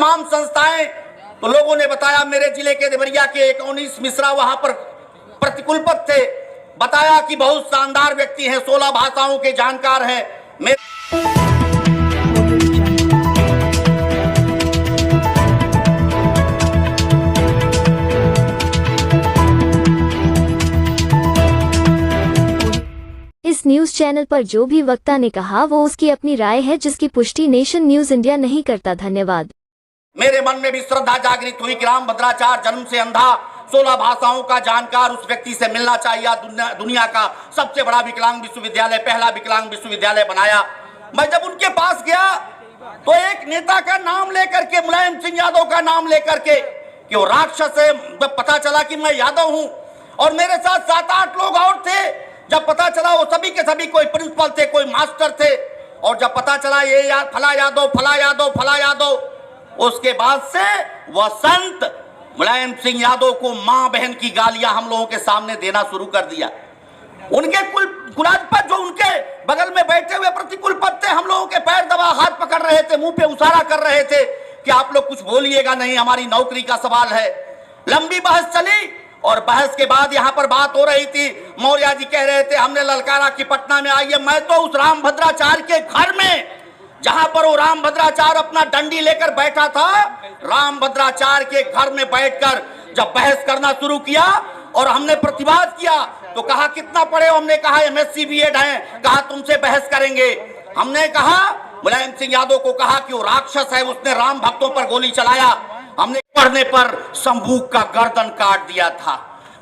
तमाम संस्थाएं, तो लोगों ने बताया मेरे जिले के देवरिया के एक 19 मिश्रा वहां पर प्रतिकुल पद थे, बताया कि बहुत शानदार व्यक्ति हैं, 16 भाषाओं के जानकार हैं। इस न्यूज चैनल पर जो भी वक्ता ने कहा वो उसकी अपनी राय है, जिसकी पुष्टि नेशन न्यूज इंडिया नहीं करता। धन्यवाद। मेरे मन में भी श्रद्धा जागृत हुई कि रामभद्राचार्य जन्म से अंधा, 16 भाषाओं का जानकार, उस व्यक्ति से मिलना चाहिए। दुनिया का सबसे बड़ा विकलांग विश्वविद्यालय, पहला विकलांग विश्वविद्यालय बनाया। मैं जब उनके पास गया तो एक नेता का नाम लेकर के, मुलायम सिंह यादव का नाम लेकर के, कि वो राक्षस है, जब पता चला कि मैं यादव हूं, और मेरे साथ 7-8 लोग और थे, जब पता चला वो सभी के सभी कोई प्रिंसिपल थे, कोई मास्टर थे, और जब पता चला ये फला यादव फला यादव फला यादव, उसके बाद से वह संत मुलायम सिंह यादव को मां बहन की गालियां हम लोगों के सामने देना शुरू कर दिया। उनके कुलाधिपति जो उनके बगल में बैठे हुए प्रतिकुलपति थे, हम लोगों के पैर दबा, हाथ पकड़ रहे थे, मुंह पे उसारा कर रहे थे कि आप लोग कुछ बोलिएगा नहीं, हमारी नौकरी का सवाल है। लंबी बहस चली, और बहस के बाद यहां पर बात हो रही थी। मौर्य जी कह रहे थे हमने ललकारा कि पटना में आइए। मैं तो उस रामभद्राचार्य के घर में, जहां पर वो रामभद्राचार्य अपना डंडी लेकर बैठा था, रामभद्राचार्य के घर में बैठकर जब बहस करना शुरू किया और हमने प्रतिवाद किया, तो कहा कितना पढ़े हो? हमने कहा MSc BEd है। कहा तुमसे बहस करेंगे। हमने कहा, मुलायम सिंह यादव को कहा कि वो राक्षस है, उसने राम भक्तों पर गोली चलाया। हमने पढ़ने पर संबूक का गर्दन काट दिया था।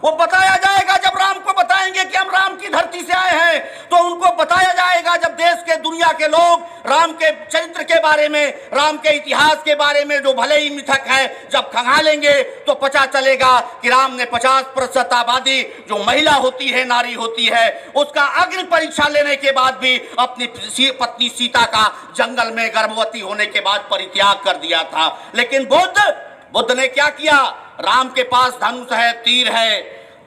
वो बताया जाएगा जब राम को बताएंगे कि हम राम की धरती से आए हैं, तो उनको बताया जाएगा जब देश के दुनिया के लोग राम के चरित्र के बारे में, राम के इतिहास के बारे में जो भले ही मिथक है, जब खंगालेंगे तो पता चलेगा कि राम ने 50% आबादी जो महिला होती है, नारी होती है, उसका अग्नि परीक्षा लेने के बाद भी अपनी पत्नी सीता का जंगल में गर्भवती होने के बाद परित्याग कर दिया था। लेकिन बुद्ध ने क्या किया? राम के पास धनुष है, तीर है।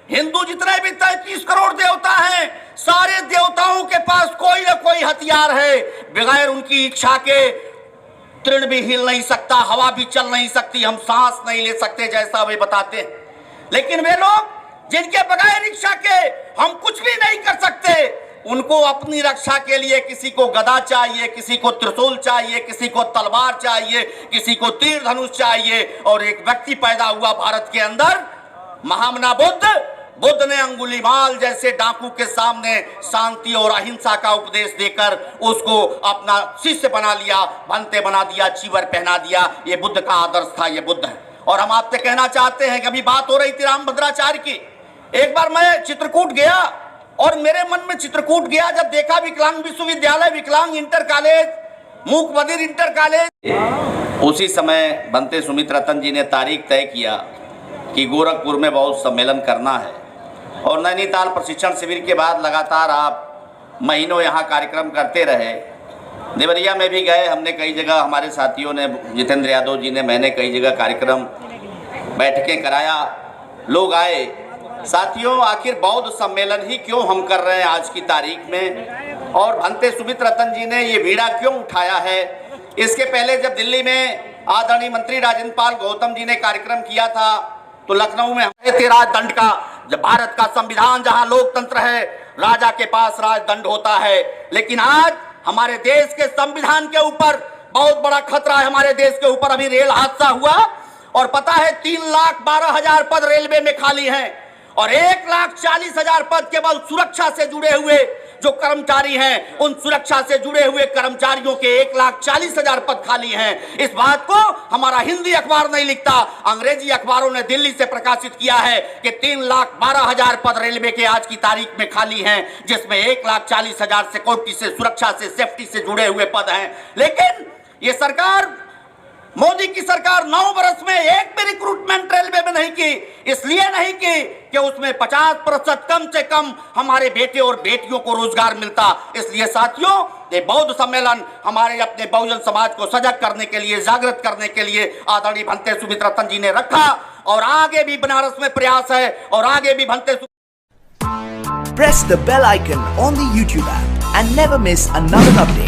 हिंदू जितने भी 33 करोड़ देवता हैं, सारे देवताओं के पास कोई ना कोई हथियार है। बगैर उनकी इच्छा के तृण भी हिल नहीं सकता, हवा भी चल नहीं सकती, हम सांस नहीं ले सकते, जैसा वे बताते हैं। लेकिन वे लोग जिनके बगैर इच्छा के हम कुछ भी नहीं कर सकते, उनको अपनी रक्षा के लिए किसी को गदा चाहिए, किसी को त्रिशूल चाहिए, किसी को तलवार चाहिए, किसी को तीर धनुष चाहिए। और एक व्यक्ति पैदा हुआ भारत के अंदर, महामना बुद्ध ने अंगुलीमाल जैसे डाकू के सामने शांति और अहिंसा का उपदेश देकर उसको अपना शिष्य बना लिया, भंते बना दिया, चीवर पहना दिया। ये बुद्ध का आदर्श था, ये बुद्ध है। और हम आपसे कहना चाहते हैं कि अभी बात हो रही थी रामभद्राचार्य की। एक बार मैं चित्रकूट गया और मेरे मन में चित्रकूट गया, जब देखा विकलांग विश्वविद्यालय, विकलांग इंटर कॉलेज, मूक बधिर इंटर कॉलेज। उसी समय बनते सुमित रतन जी ने तारीख तय किया कि गोरखपुर में बहुत सम्मेलन करना है, और नैनीताल प्रशिक्षण शिविर के बाद लगातार आप महीनों यहाँ कार्यक्रम करते रहे। देवरिया में भी गए, हमने कई जगह, हमारे साथियों ने, जितेंद्र यादव जी ने, मैंने कई जगह कार्यक्रम, बैठकें कराया, लोग आए। साथियों, आखिर बौद्ध सम्मेलन ही क्यों हम कर रहे हैं आज की तारीख में, और भंते सुमित रतन जी ने ये बीड़ा क्यों उठाया है? इसके पहले जब दिल्ली में आदरणीय मंत्री राजेंद्र पाल गौतम जी ने कार्यक्रम किया था, तो लखनऊ में थे राजदंड का, जब भारत का संविधान जहां लोकतंत्र है, राजा के पास राजदंड होता है। लेकिन आज हमारे देश के संविधान के ऊपर बहुत बड़ा खतरा है। हमारे देश के ऊपर अभी रेल हादसा हुआ, और पता है 3,12,000 पद रेलवे में खाली हैं, और 1,40,000 पद केवल सुरक्षा से जुड़े हुए जो कर्मचारी हैं, उन सुरक्षा से जुड़े हुए कर्मचारियों के 1,40,000 पद खाली हैं। इस बात को हमारा हिंदी अखबार नहीं लिखता, अंग्रेजी अखबारों ने दिल्ली से प्रकाशित किया है कि 3,12,000 पद रेलवे के आज की तारीख में खाली हैं, जिसमें 1,40,000 सिक्योरिटी से, सुरक्षा से, सेफ्टी से जुड़े हुए पद हैं। लेकिन ये सरकार, मोदी की सरकार 9 वर्ष में एक भी रिक्रूटमेंट रेलवे में नहीं की। इसलिए नहीं की कि उसमें 50% कम से कम हमारे बेटे और बेटियों को रोजगार मिलता। इसलिए साथियों, ये बौद्ध सम्मेलन हमारे अपने बहुजन समाज को सजग करने के लिए, जागृत करने के लिए आदरणीय भंते सुमित रतन जी ने रखा, और आगे भी बनारस में प्रयास है, और आगे भी Bhante. Press the bell icon on the YouTube app and never miss another update.